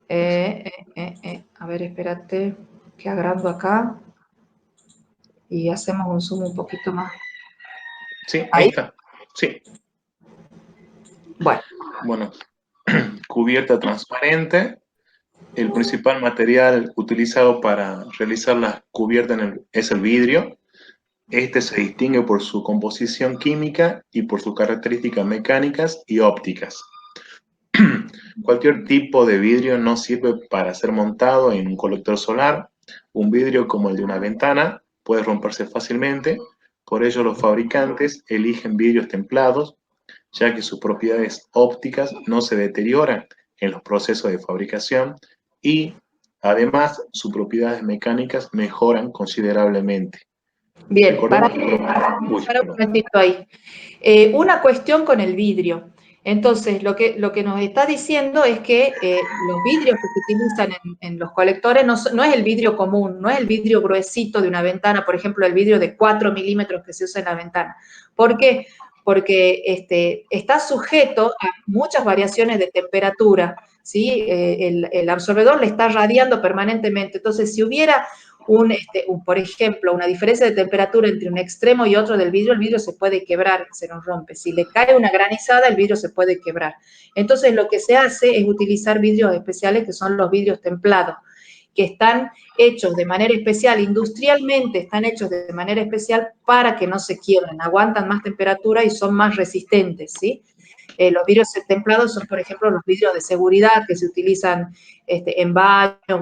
A ver, espérate, que agrando acá y hacemos un zoom un poquito más. Sí, ahí ¿Ahí? está. Sí. Bueno. Bueno, cubierta transparente. El principal material utilizado para realizar la cubierta es el vidrio. Este se distingue por su composición química y por sus características mecánicas y ópticas. Cualquier tipo de vidrio no sirve para ser montado en un colector solar. Un vidrio como el de una ventana puede romperse fácilmente, por ello los fabricantes eligen vidrios templados, ya que sus propiedades ópticas no se deterioran en los procesos de fabricación y además sus propiedades mecánicas mejoran considerablemente. Bien, Recordemos que... para un momentito ahí. Una cuestión con el vidrio. Entonces, lo que nos está diciendo es que los vidrios que se utilizan en los colectores no es el vidrio común, no es el vidrio gruesito de una ventana, por ejemplo, el vidrio de 4 milímetros que se usa en la ventana. ¿Por qué? Porque está sujeto a muchas variaciones de temperatura, ¿sí? El absorbedor le está radiando permanentemente. Entonces, si hubiera por ejemplo, una diferencia de temperatura entre un extremo y otro del vidrio, el vidrio se puede quebrar, se nos rompe. Si le cae una granizada, el vidrio se puede quebrar. Entonces, lo que se hace es utilizar vidrios especiales, que son los vidrios templados, que están hechos de manera especial, industrialmente están hechos de manera especial para que no se quiebren, aguantan más temperatura y son más resistentes, ¿sí? Los vidrios templados son, por ejemplo, los vidrios de seguridad que se utilizan en baños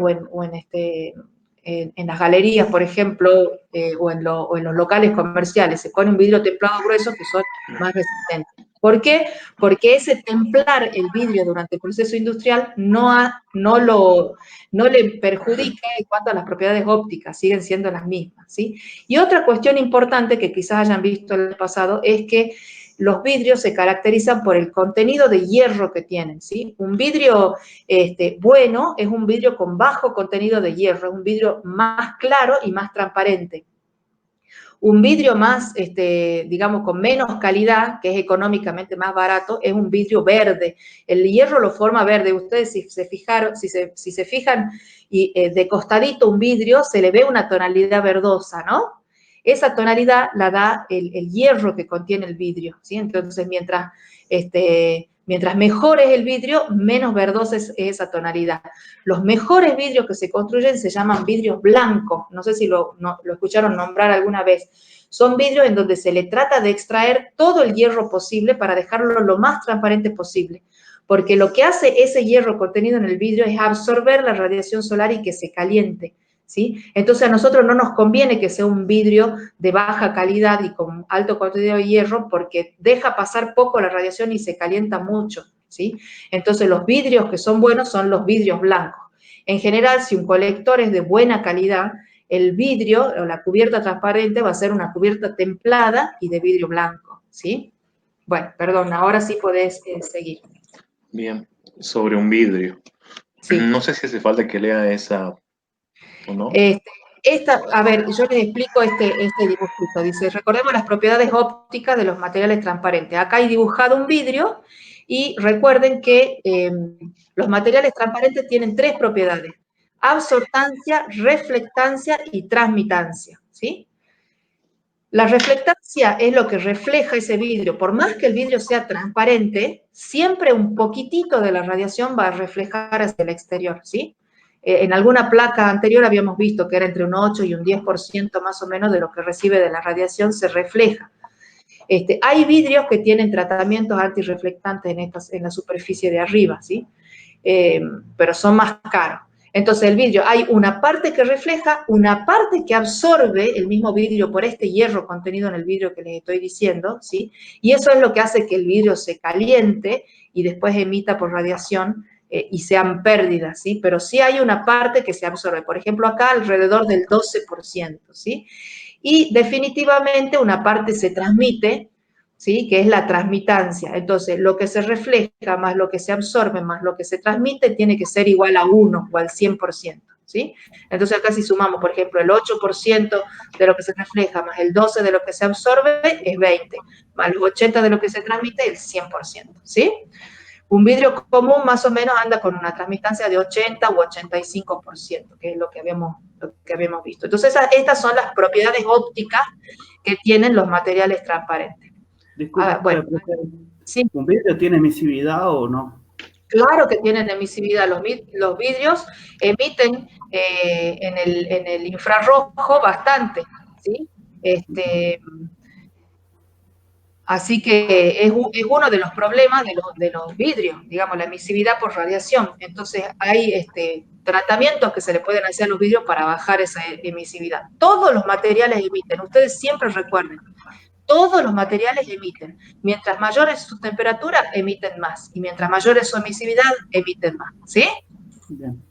en las galerías, por ejemplo, o en los locales comerciales. Se pone un vidrio templado grueso que son más resistentes. ¿Por qué? Porque ese templar el vidrio durante el proceso industrial no le perjudica en cuanto a las propiedades ópticas, siguen siendo las mismas, ¿sí? Y otra cuestión importante que quizás hayan visto en el pasado es que los vidrios se caracterizan por el contenido de hierro que tienen, ¿sí? Un vidrio bueno es un vidrio con bajo contenido de hierro, es un vidrio más claro y más transparente. Un vidrio más, digamos, con menos calidad, que es económicamente más barato, es un vidrio verde. El hierro lo forma verde. Ustedes si se fijan y de costadito un vidrio, se le ve una tonalidad verdosa, ¿no? Esa tonalidad la da el hierro que contiene el vidrio, ¿sí? Entonces, mientras mejor es el vidrio, menos verdosa es esa tonalidad. Los mejores vidrios que se construyen se llaman vidrios blancos. No sé si lo escucharon nombrar alguna vez. Son vidrios en donde se le trata de extraer todo el hierro posible para dejarlo lo más transparente posible. Porque lo que hace ese hierro contenido en el vidrio es absorber la radiación solar y que se caliente, ¿sí? Entonces a nosotros no nos conviene que sea un vidrio de baja calidad y con alto contenido de hierro porque deja pasar poco la radiación y se calienta mucho, ¿sí? Entonces los vidrios que son buenos son los vidrios blancos. En general, si un colector es de buena calidad, el vidrio o la cubierta transparente va a ser una cubierta templada y de vidrio blanco, ¿sí? Bueno, perdón, ahora sí podés seguir. Bien, sobre un vidrio. Sí. No sé si hace falta que lea esa o no. A ver, yo les explico este dibujito. Dice, recordemos las propiedades ópticas de los materiales transparentes. Acá hay dibujado un vidrio y recuerden que los materiales transparentes tienen tres propiedades: absortancia, reflectancia y transmitancia, ¿sí? La reflectancia es lo que refleja ese vidrio. Por más que el vidrio sea transparente, siempre un poquitito de la radiación va a reflejar hacia el exterior, ¿sí? En alguna placa anterior habíamos visto que era entre un 8 y un 10% más o menos de lo que recibe de la radiación se refleja. Hay vidrios que tienen tratamientos antirreflectantes en la superficie de arriba, ¿sí? Pero son más caros. Entonces el vidrio, hay una parte que refleja, una parte que absorbe el mismo vidrio por este hierro contenido en el vidrio que les estoy diciendo, ¿sí? Y eso es lo que hace que el vidrio se caliente y después emita por radiación y sean pérdidas, ¿sí? Pero sí hay una parte que se absorbe. Por ejemplo, acá alrededor del 12%, ¿sí? Y definitivamente una parte se transmite, ¿sí? Que es la transmitancia. Entonces, lo que se refleja más lo que se absorbe más lo que se transmite tiene que ser igual a 1 o al 100%, ¿sí? Entonces, acá si sumamos, por ejemplo, el 8% de lo que se refleja más el 12% de lo que se absorbe es 20, más los 80% de lo que se transmite el 100%, ¿sí? Un vidrio común más o menos anda con una transmitancia de 80 u 85%, que es lo que habíamos visto. Entonces, estas son las propiedades ópticas que tienen los materiales transparentes. Disculpe, Bueno, sí. ¿Un vidrio tiene emisividad o no? Claro que tienen emisividad. Los vidrios emiten en el infrarrojo bastante, ¿sí? Así que es uno de los problemas de los vidrios, digamos, la emisividad por radiación. Entonces, hay tratamientos que se le pueden hacer a los vidrios para bajar esa emisividad. Todos los materiales emiten, ustedes siempre recuerden, todos los materiales emiten. Mientras mayor es su temperatura, emiten más. Y mientras mayor es su emisividad, emiten más. ¿Sí? Bien.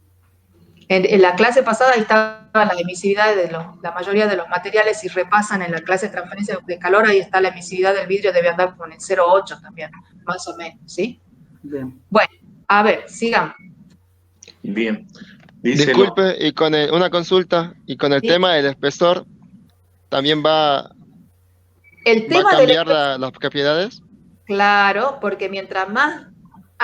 En la clase pasada estaban las emisividades de la mayoría de los materiales. Si repasan en la clase de transferencia de calor, ahí está la emisividad del vidrio, debe andar con el 0,8 también, más o menos. ¿Sí? Bien. Bueno, a ver, sigamos. Bien. Dice Disculpe, y con una consulta, y con el Sí. tema del espesor, ¿también va El a tema cambiar las propiedades? Claro, porque mientras más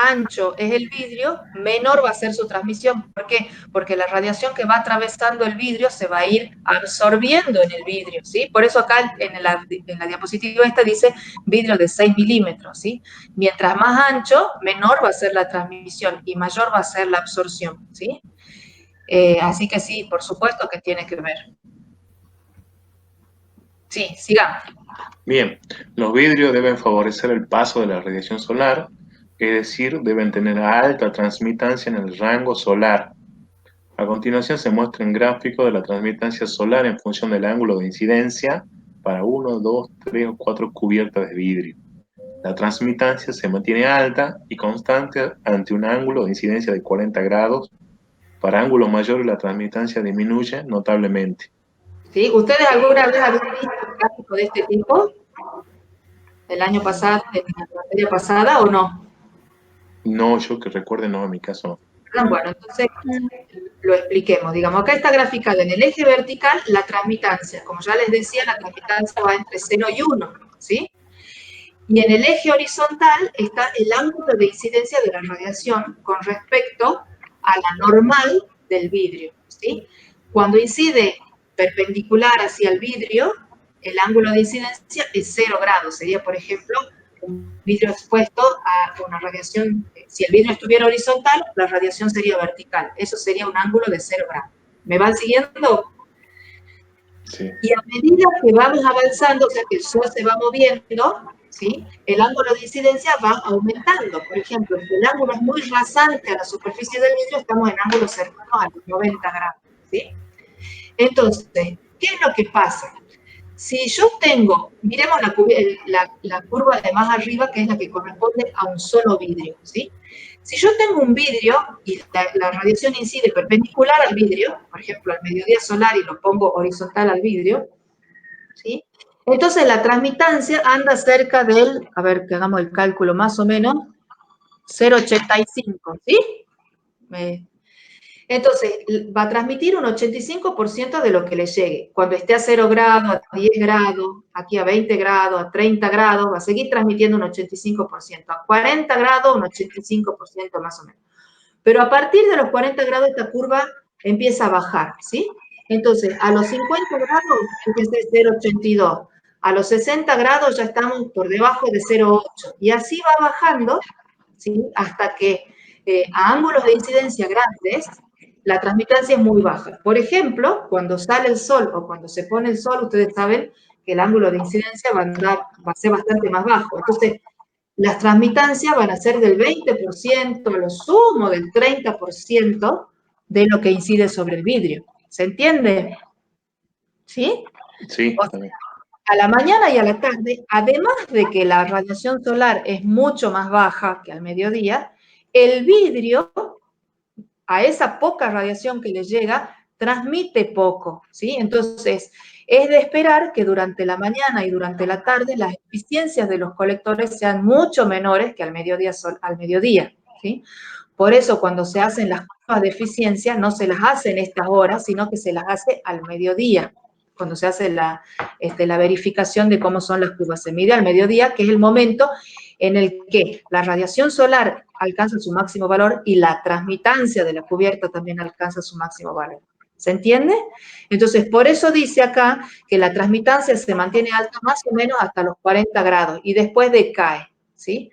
ancho es el vidrio, menor va a ser su transmisión. ¿Por qué? Porque la radiación que va atravesando el vidrio se va a ir absorbiendo en el vidrio, ¿sí? Por eso acá en la diapositiva esta dice vidrio de 6 milímetros, ¿sí? Mientras más ancho, menor va a ser la transmisión y mayor va a ser la absorción, ¿sí? Así que sí, por supuesto que tiene que ver. Sí, sigamos. Bien, los vidrios deben favorecer el paso de la radiación solar, es decir, deben tener alta transmitancia en el rango solar. A continuación se muestra un gráfico de la transmitancia solar en función del ángulo de incidencia para 1, 2, 3 o 4 cubiertas de vidrio. La transmitancia se mantiene alta y constante ante un ángulo de incidencia de 40 grados. Para ángulos mayores la transmitancia disminuye notablemente. ¿Sí? ¿Ustedes alguna vez habían visto un gráfico de este tipo? ¿El año pasado, en la materia pasada o no? No, yo que recuerde, no, en mi caso no. Bueno, entonces lo expliquemos. Digamos, acá está graficado en el eje vertical la transmitancia. Como ya les decía, la transmitancia va entre 0 y 1, ¿sí? Y en el eje horizontal está el ángulo de incidencia de la radiación con respecto a la normal del vidrio, ¿sí? Cuando incide perpendicular hacia el vidrio, el ángulo de incidencia es 0 grados. Sería, por ejemplo, un vidrio expuesto a una radiación. Si el vidrio estuviera horizontal, la radiación sería vertical. Eso sería un ángulo de 0 grados. ¿Me van siguiendo? Sí. Y a medida que vamos avanzando, o sea que el sol se va moviendo, ¿sí? El ángulo de incidencia va aumentando. Por ejemplo, si el ángulo es muy rasante a la superficie del vidrio, estamos en ángulos cercanos a los 90 grados, ¿sí? Entonces, ¿qué es lo que pasa? Si yo tengo, miremos la curva de más arriba, que es la que corresponde a un solo vidrio, ¿sí? Si yo tengo un vidrio y la radiación incide perpendicular al vidrio, por ejemplo, al mediodía solar y lo pongo horizontal al vidrio, ¿sí? Entonces la transmitancia anda cerca del, a ver, que hagamos el cálculo más o menos, 0,85, ¿sí? Entonces, va a transmitir un 85% de lo que le llegue. Cuando esté a 0 grados, a 10 grados, aquí a 20 grados, a 30 grados, va a seguir transmitiendo un 85%. A 40 grados, un 85% más o menos. Pero a partir de los 40 grados, esta curva empieza a bajar, ¿sí? Entonces, a los 50 grados empieza a ser 0,82. A los 60 grados ya estamos por debajo de 0,8. Y así va bajando, ¿sí? Hasta que a ángulos de incidencia grandes, la transmitancia es muy baja. Por ejemplo, cuando sale el sol o cuando se pone el sol, ustedes saben que el ángulo de incidencia va a ser bastante más bajo. Entonces, las transmitancias van a ser del 20%, a lo sumo del 30% de lo que incide sobre el vidrio. ¿Se entiende? ¿Sí? Sí, O sea, también. a la mañana y a la tarde, además de que la radiación solar es mucho más baja que al mediodía, el vidrio, a esa poca radiación que le llega, transmite poco, ¿sí? Entonces, es de esperar que durante la mañana y durante la tarde las eficiencias de los colectores sean mucho menores que al mediodía, ¿sí? Por eso, cuando se hacen las curvas de eficiencia, no se las hace en estas horas, sino que se las hace al mediodía, cuando se hace la verificación de cómo son las curvas. Se mide al mediodía, que es el momento en el que la radiación solar alcanza su máximo valor y la transmitancia de la cubierta también alcanza su máximo valor. ¿Se entiende? Entonces, por eso dice acá que la transmitancia se mantiene alta más o menos hasta los 40 grados y después decae, ¿sí?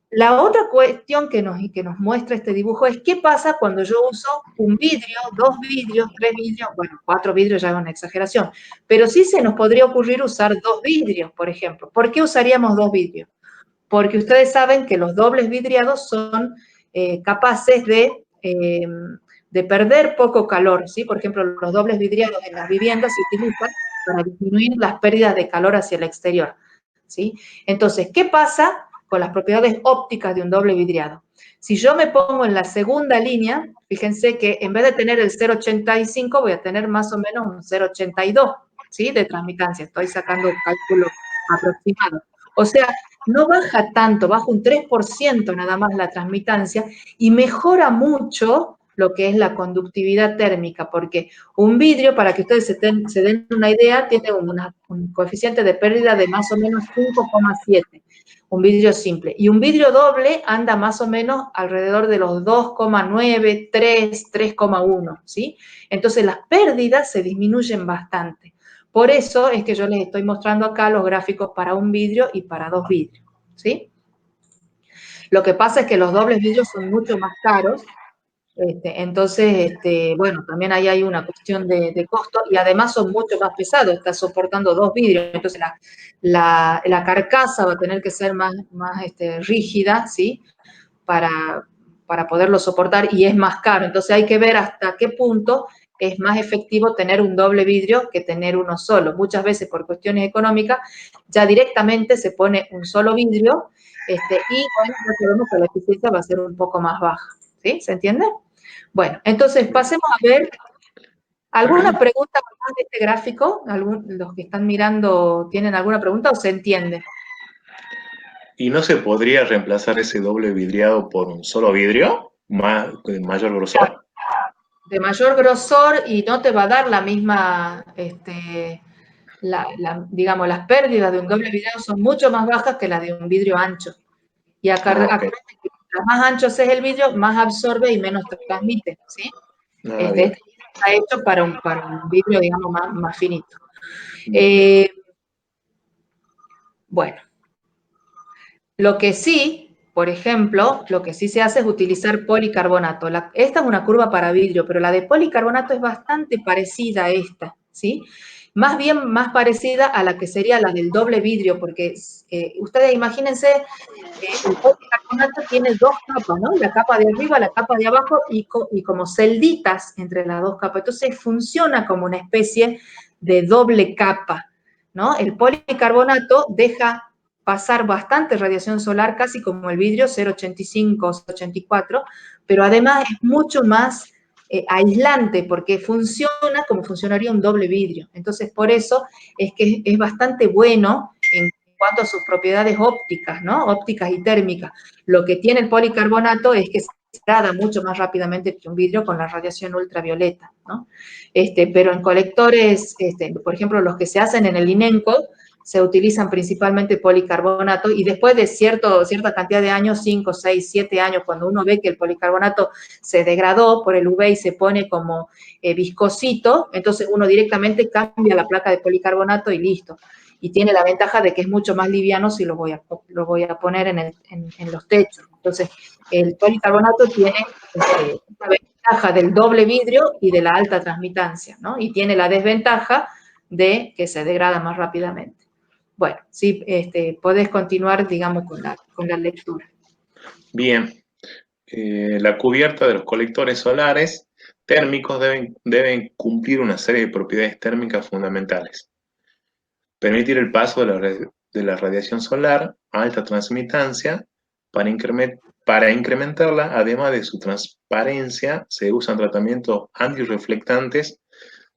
La otra cuestión que nos muestra este dibujo es qué pasa cuando yo uso un vidrio, 2 vidrios, 3 vidrios, bueno, 4 vidrios ya es una exageración, pero sí se nos podría ocurrir usar 2 vidrios, por ejemplo. ¿Por qué usaríamos 2 vidrios? Porque ustedes saben que los dobles vidriados son capaces de perder poco calor, ¿sí? Por ejemplo, los dobles vidriados en las viviendas se utilizan para disminuir las pérdidas de calor hacia el exterior, ¿sí? Entonces, ¿qué pasa con las propiedades ópticas de un doble vidriado? Si yo me pongo en la segunda línea, fíjense que en vez de tener el 0,85 voy a tener más o menos un 0,82, ¿sí? De transmitancia, estoy sacando cálculo aproximado. O sea, no baja tanto, baja un 3% nada más la transmitancia y mejora mucho lo que es la conductividad térmica, porque un vidrio, para que ustedes se den una idea, tiene un coeficiente de pérdida de más o menos 5,7, un vidrio simple. Y un vidrio doble anda más o menos alrededor de los 2,9, 3, 3,1, ¿sí? Entonces las pérdidas se disminuyen bastante. Por eso es que yo les estoy mostrando acá los gráficos para un vidrio y para 2 vidrios, ¿sí? Lo que pasa es que los dobles vidrios son mucho más caros, entonces, bueno, también ahí hay una cuestión de costo y además son mucho más pesados, está soportando 2 vidrios, entonces la carcasa va a tener que ser más rígida, ¿sí? Para poderlo soportar y es más caro, entonces hay que ver hasta qué punto es más efectivo tener un doble vidrio que tener uno solo. Muchas veces por cuestiones económicas ya directamente se pone un solo vidrio y bueno, ya sabemos que la eficiencia va a ser un poco más baja, ¿sí? ¿Se entiende? Bueno, entonces pasemos a ver alguna pregunta más de este gráfico. Los que están mirando, ¿tienen alguna pregunta o se entiende? ¿Y no se podría reemplazar ese doble vidriado por un solo vidrio de mayor grosor? De mayor grosor y no te va a dar la misma, digamos, las pérdidas de un doble vidriado son mucho más bajas que las de un vidrio ancho. Y acá, Okay. que más ancho es el vidrio, más absorbe y menos transmite, ¿sí? Bien. Este está hecho para un vidrio, digamos, más finito. Bien. Bueno, lo que sí, por ejemplo, lo que sí se hace es utilizar policarbonato. Esta es una curva para vidrio, pero la de policarbonato es bastante parecida a esta, ¿sí? Más bien más parecida a la que sería la del doble vidrio, porque ustedes imagínense, el policarbonato tiene 2 capas, ¿no? La capa de arriba, la capa de abajo y como celditas entre las 2 capas. Entonces funciona como una especie de doble capa, ¿no? El policarbonato deja pasar bastante radiación solar, casi como el vidrio, 0,85, 0,84, pero además es mucho más aislante porque funciona como funcionaría un doble vidrio. Entonces, por eso es que es bastante bueno en cuanto a sus propiedades ópticas, ¿no? Ópticas y térmicas. Lo que tiene el policarbonato es que se degrada mucho más rápidamente que un vidrio con la radiación ultravioleta, ¿no? Pero en colectores, por ejemplo, los que se hacen en el INENCO, se utilizan principalmente policarbonato y después de cierta cantidad de años, 5, 6, 7 años, cuando uno ve que el policarbonato se degradó por el UV y se pone como viscosito, entonces uno directamente cambia la placa de policarbonato y listo. Y tiene la ventaja de que es mucho más liviano si lo voy a poner en los techos. Entonces, el policarbonato tiene la ventaja del doble vidrio y de la alta transmitancia, ¿no? Y tiene la desventaja de que se degrada más rápidamente. Bueno, sí, podés continuar, digamos, con la lectura. Bien. La cubierta de los colectores solares térmicos deben cumplir una serie de propiedades térmicas fundamentales. Permitir el paso de la radiación solar a alta transmitancia. Para incrementarla, además de su transparencia, se usan tratamientos antirreflectantes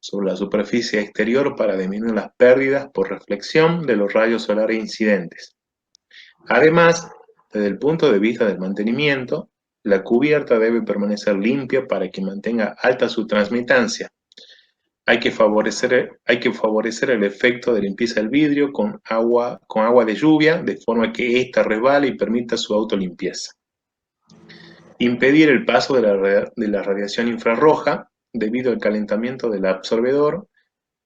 sobre la superficie exterior para disminuir las pérdidas por reflexión de los rayos solares incidentes. Además, desde el punto de vista del mantenimiento, la cubierta debe permanecer limpia para que mantenga alta su transmitancia. Hay que favorecer el efecto de limpieza del vidrio con agua de lluvia, de forma que ésta resbale y permita su autolimpieza. Impedir el paso de la radiación infrarroja debido al calentamiento del absorbedor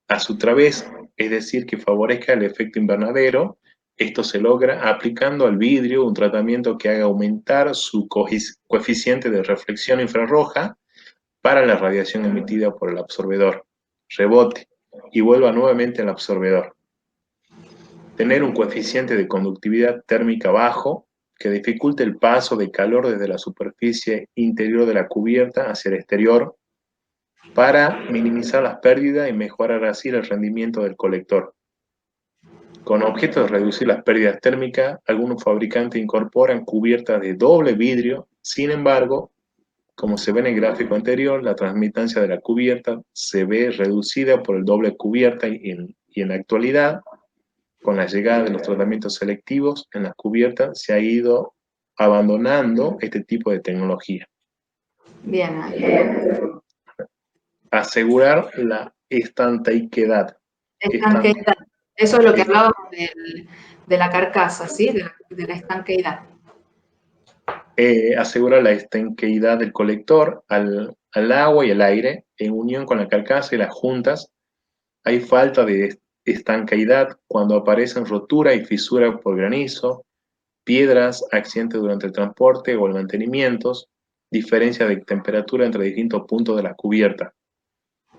a su través, es decir, que favorezca el efecto invernadero. Esto se logra aplicando al vidrio un tratamiento que haga aumentar su coeficiente de reflexión infrarroja para la radiación emitida por el absorbedor, rebote y vuelva nuevamente al absorbedor. Tener un coeficiente de conductividad térmica bajo que dificulte el paso de calor desde la superficie interior de la cubierta hacia el exterior para minimizar las pérdidas y mejorar así el rendimiento del colector. Con objeto de reducir las pérdidas térmicas, algunos fabricantes incorporan cubiertas de doble vidrio. Sin embargo, como se ve en el gráfico anterior, la transmitancia de la cubierta se ve reducida por el doble cubierta y en la actualidad, con la llegada de los tratamientos selectivos en las cubiertas, se ha ido abandonando este tipo de tecnología. Bien. Asegurar la estantaiquedad. Estanqueidad. Eso es lo que hablábamos de la carcasa, ¿sí? De la estanqueidad. Asegura la estanqueidad del colector al agua y el aire en unión con la carcasa y las juntas. Hay falta de estanqueidad cuando aparecen rotura y fisura por granizo, piedras, accidentes durante el transporte o el mantenimiento, diferencia de temperatura entre distintos puntos de la cubierta.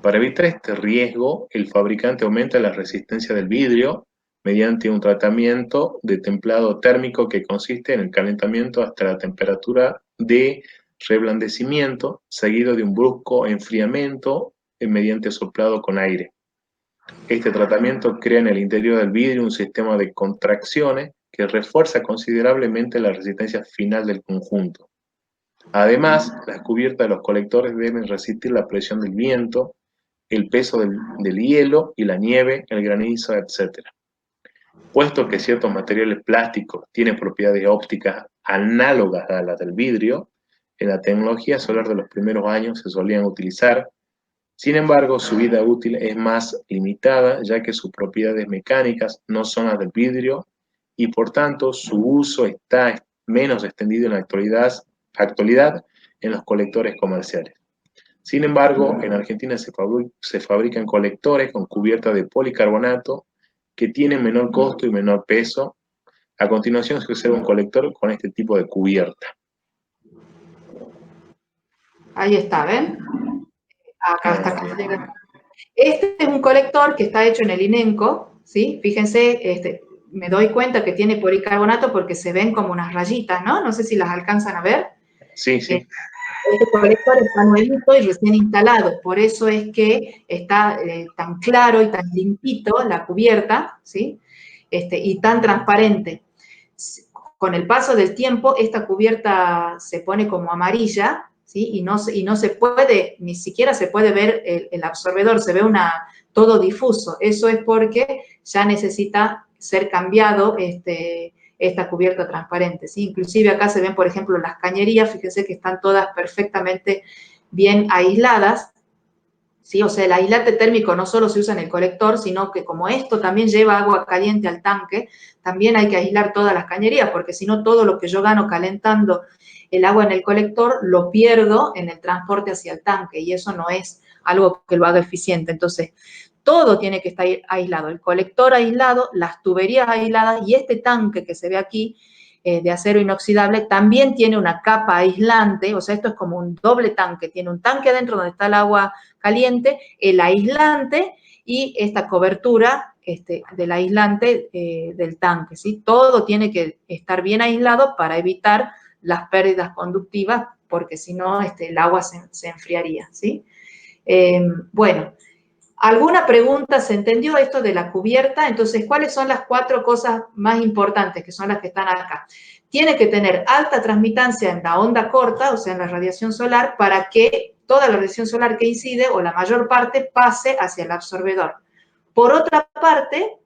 Para evitar este riesgo, el fabricante aumenta la resistencia del vidrio mediante un tratamiento de templado térmico que consiste en el calentamiento hasta la temperatura de reblandecimiento, seguido de un brusco enfriamiento mediante soplado con aire. Este tratamiento crea en el interior del vidrio un sistema de contracciones que refuerza considerablemente la resistencia final del conjunto. Además, las cubiertas de los colectores deben resistir la presión del viento, el peso del hielo y la nieve, el granizo, etc. Puesto que ciertos materiales plásticos tienen propiedades ópticas análogas a las del vidrio, en la tecnología solar de los primeros años se solían utilizar. Sin embargo, su vida útil es más limitada, ya que sus propiedades mecánicas no son las del vidrio y por tanto su uso está menos extendido en la actualidad en los colectores comerciales. Sin embargo, en Argentina se fabrican colectores con cubierta de policarbonato que tienen menor costo y menor peso. A continuación se observa un colector con este tipo de cubierta. Ahí está, ¿ven? Acá está. Este es un colector que está hecho en el INENCO, ¿sí? Fíjense, me doy cuenta que tiene policarbonato porque se ven como unas rayitas, ¿no? No sé si las alcanzan a ver. Sí, sí. Este colector está nuevito y recién instalado, por eso es que está tan claro y tan limpito la cubierta, ¿sí? Y tan transparente. Con el paso del tiempo, esta cubierta se pone como amarilla, ¿sí? Y no se puede, ni siquiera se puede ver el absorbedor, se ve todo difuso. Eso es porque ya necesita ser cambiado esta cubierta transparente, ¿sí? Inclusive acá se ven, por ejemplo, las cañerías, fíjense que están todas perfectamente bien aisladas, ¿sí? O sea, el aislante térmico no solo se usa en el colector, sino que como esto también lleva agua caliente al tanque, también hay que aislar todas las cañerías, porque si no todo lo que yo gano calentando el agua en el colector lo pierdo en el transporte hacia el tanque, y eso no es algo que lo haga eficiente. Entonces, todo tiene que estar aislado, el colector aislado, las tuberías aisladas, y este tanque que se ve aquí, de acero inoxidable, también tiene una capa aislante, o sea, esto es como un doble tanque, tiene un tanque adentro donde está el agua caliente, el aislante y esta cobertura del aislante del tanque, ¿sí? Todo tiene que estar bien aislado para evitar las pérdidas conductivas, porque si no el agua se enfriaría, ¿sí? Bueno, ¿alguna pregunta? ¿Se entendió esto de la cubierta? Entonces, ¿cuáles son las 4 cosas más importantes, que son las que están acá? Tiene que tener alta transmitancia en la onda corta, o sea, en la radiación solar, para que toda la radiación solar que incide, o la mayor parte, pase hacia el absorbedor. Por otra parte,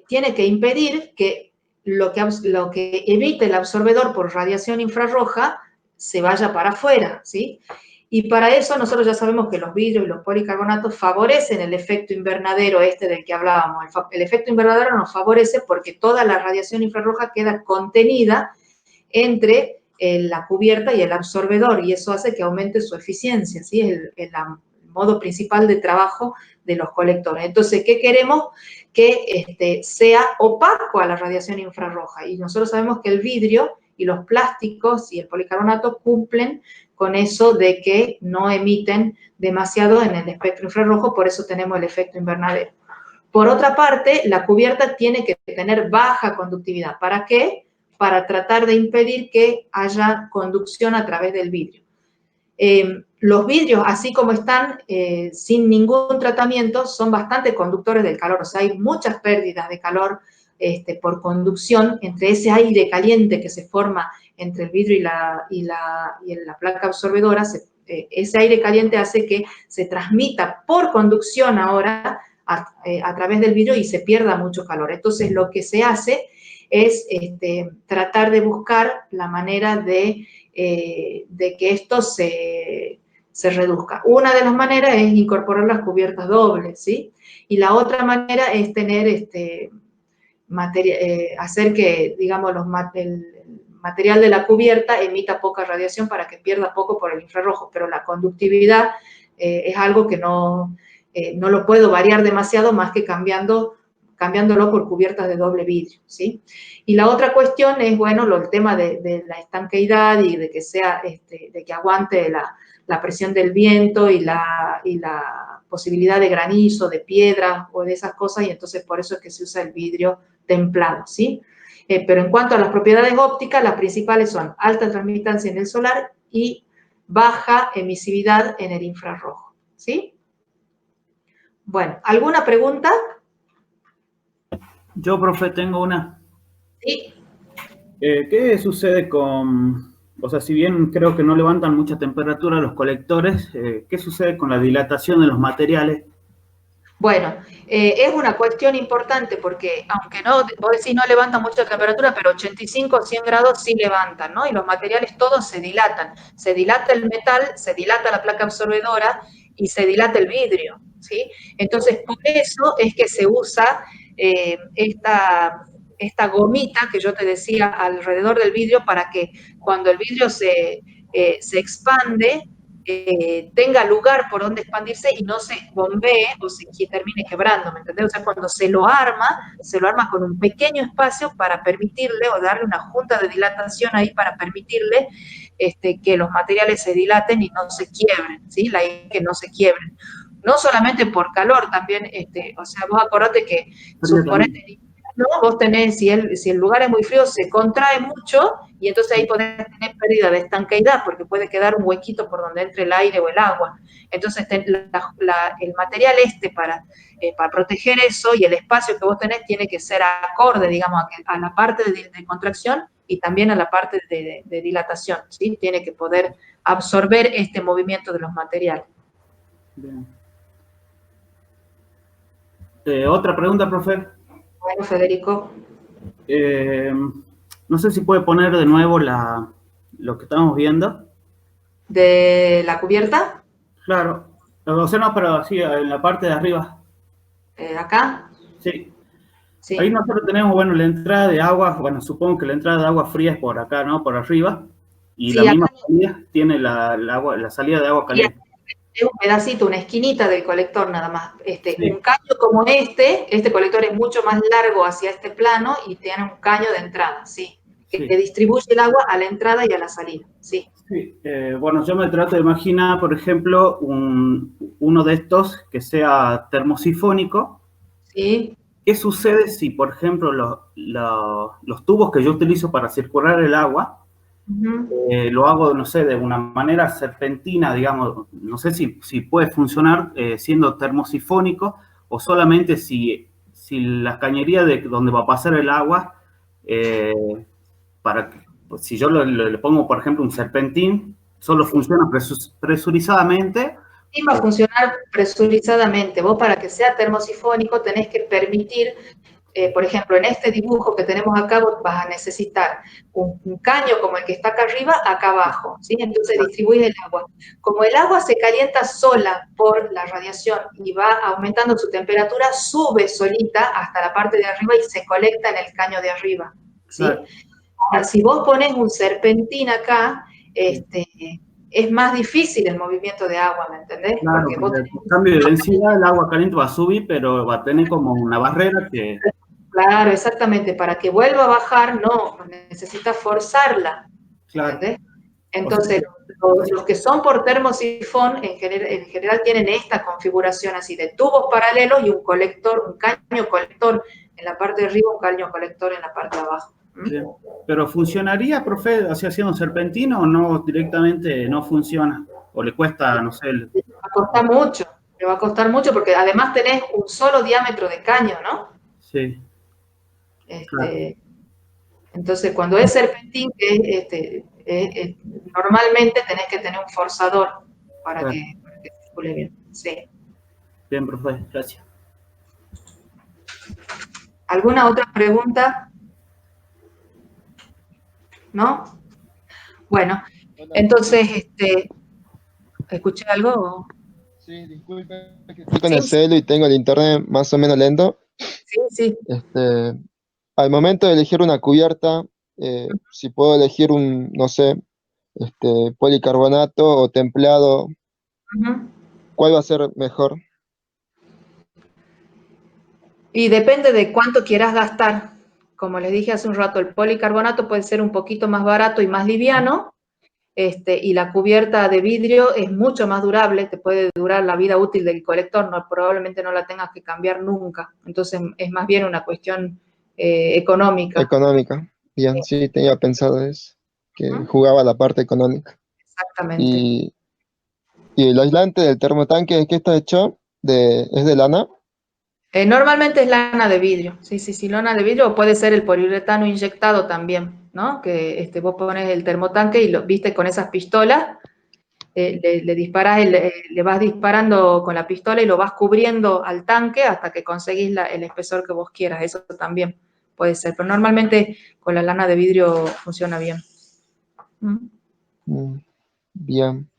tiene que impedir que lo que emite el absorbedor por radiación infrarroja se vaya para afuera, ¿sí? Y para eso nosotros ya sabemos que los vidrios y los policarbonatos favorecen el efecto invernadero del que hablábamos. El efecto invernadero nos favorece porque toda la radiación infrarroja queda contenida entre la cubierta y el absorbedor, y eso hace que aumente su eficiencia, ¿sí? Es el modo principal de trabajo de los colectores. Entonces, ¿qué queremos? Que sea opaco a la radiación infrarroja, y nosotros sabemos que el vidrio y los plásticos y el policarbonato cumplen con eso de que no emiten demasiado en el espectro infrarrojo, por eso tenemos el efecto invernadero. Por otra parte, la cubierta tiene que tener baja conductividad. ¿Para qué? Para tratar de impedir que haya conducción a través del vidrio. Los vidrios, así como están, sin ningún tratamiento, son bastante conductores del calor. O sea, hay muchas pérdidas de calor por conducción entre ese aire caliente que se forma entre el vidrio y la placa absorbedora. Ese aire caliente hace que se transmita por conducción ahora a través del vidrio y se pierda mucho calor. Entonces, lo que se hace es tratar de buscar la manera de que esto se reduzca. Una de las maneras es incorporar las cubiertas dobles, ¿sí? Y la otra manera es tener hacer que, digamos, el material de la cubierta emita poca radiación para que pierda poco por el infrarrojo, pero la conductividad es algo que no lo puedo variar demasiado más que cambiándolo por cubiertas de doble vidrio, ¿sí? Y la otra cuestión es, bueno, el tema de la estanqueidad y de que sea, de que aguante la presión del viento y la posibilidad de granizo, de piedra o de esas cosas, y entonces por eso es que se usa el vidrio templado, ¿sí? Pero en cuanto a las propiedades ópticas, las principales son alta transmitancia en el solar y baja emisividad en el infrarrojo, ¿sí? Bueno, ¿alguna pregunta? Yo, profe, tengo una. Sí. ¿Qué sucede con, o sea, si bien creo que no levantan mucha temperatura los colectores, ¿qué sucede con la dilatación de los materiales? Bueno, es una cuestión importante porque, aunque no, vos decís no levanta mucha temperatura, pero 85 o 100 grados sí levantan, ¿no? Y los materiales todos se dilatan. Se dilata el metal, se dilata la placa absorbedora y se dilata el vidrio, ¿sí? Entonces, por eso es que se usa esta gomita que yo te decía alrededor del vidrio para que cuando el vidrio se expande, tenga lugar por donde expandirse y no se bombee o se termine quebrando, ¿me entendés? O sea, cuando se lo arma con un pequeño espacio para permitirle o darle una junta de dilatación ahí para permitirle que los materiales se dilaten y no se quiebren, ¿sí? La idea es que no se quiebren. No solamente por calor, también, o sea, vos acordate que, suponete, ¿no? Vos tenés, si el lugar es muy frío, se contrae mucho y entonces ahí podés tener pérdida de estanqueidad porque puede quedar un huequito por donde entre el aire o el agua. Entonces, el material para proteger eso y el espacio que vos tenés tiene que ser acorde, digamos, a la parte de contracción y también a la parte de dilatación, ¿sí? Tiene que poder absorber este movimiento de los materiales. Bien. Otra pregunta, profe. Bueno, Federico. No sé si puede poner de nuevo lo que estamos viendo. ¿De la cubierta? Claro. O sea, no, pero sí, en la parte de arriba. ¿Acá? Sí. Sí. Ahí nosotros tenemos, bueno, la entrada de agua, bueno, supongo que la entrada de agua fría es por acá, ¿no? Por arriba. Y Sí, la misma acá salida tiene la salida de agua caliente. es un pedacito, una esquinita del colector nada más. Sí. Un caño como este colector es mucho más largo hacia este plano y tiene un caño de entrada, sí. Que distribuye el agua a la entrada y a la salida, sí. Sí. Bueno, yo me trato de imaginar, por ejemplo, uno de estos que sea termosifónico. Sí. ¿Qué sucede si, por ejemplo, los tubos que yo utilizo para circular el agua, lo hago, no sé, de una manera serpentina, digamos, no sé si puede funcionar siendo termosifónico o solamente si la cañería de donde va a pasar el agua, si yo le pongo, por ejemplo, un serpentín, solo funciona presurizadamente. Sí, va a funcionar presurizadamente. Vos, para que sea termosifónico, tenés que permitir, por ejemplo, en este dibujo que tenemos acá, vos vas a necesitar un caño como el que está acá arriba, acá abajo, ¿sí? Entonces distribuís el agua. Como el agua se calienta sola por la radiación y va aumentando su temperatura, sube solita hasta la parte de arriba y se colecta en el caño de arriba, ¿sí? Claro. Si vos pones un serpentín acá, es más difícil el movimiento de agua, ¿me entendés? Claro, Porque vos porque por cambio de densidad el agua caliente va a subir, pero va a tener como una barrera que... claro, exactamente, para que vuelva a bajar, no, necesitas forzarla, Claro. ¿entendés? O sea, Entonces, los que son por termosifón, en general tienen esta configuración así, de tubos paralelos y un colector, un caño colector en la parte de arriba, un caño colector en la parte de abajo. bien. Pero ¿funcionaría, profe, o sea, haciendo serpentina o no, directamente no funciona? ¿O le cuesta, no sé, Le va a costar mucho, le va a costar mucho porque además tenés un solo diámetro de caño, ¿no? sí, claro, Entonces, cuando es serpentín, normalmente tenés que tener un forzador para claro. que circule bien. Sí. Bien, profe, gracias. ¿Alguna otra pregunta? ¿No? Bueno, entonces, ¿escuché algo? Sí, disculpe que estoy con Sí, el celu y tengo el internet más o menos lento. sí, sí. Al momento de elegir una cubierta, si puedo elegir un, no sé, policarbonato o templado, Ujú. ¿cuál va a ser mejor? Y depende de cuánto quieras gastar. Como les dije hace un rato, el policarbonato puede ser un poquito más barato y más liviano, y la cubierta de vidrio es mucho más durable, te puede durar la vida útil del colector, probablemente no la tengas que cambiar nunca. Entonces es más bien una cuestión económica. Económica. Bien, sí, tenía pensado eso, que ¿Mm? jugaba la parte económica. Exactamente. Y, y el aislante del termotanque, ¿de qué está hecho? ¿Es de lana? Normalmente es lana de vidrio, sí, sí, sí, lana de vidrio, o puede ser el poliuretano inyectado también, ¿no? Que vos pones el termotanque y lo viste con esas pistolas, le disparás, le vas disparando con la pistola y lo vas cubriendo al tanque hasta que conseguís el espesor que vos quieras, eso también puede ser, pero normalmente con la lana de vidrio funciona bien. ¿Mm? Bien.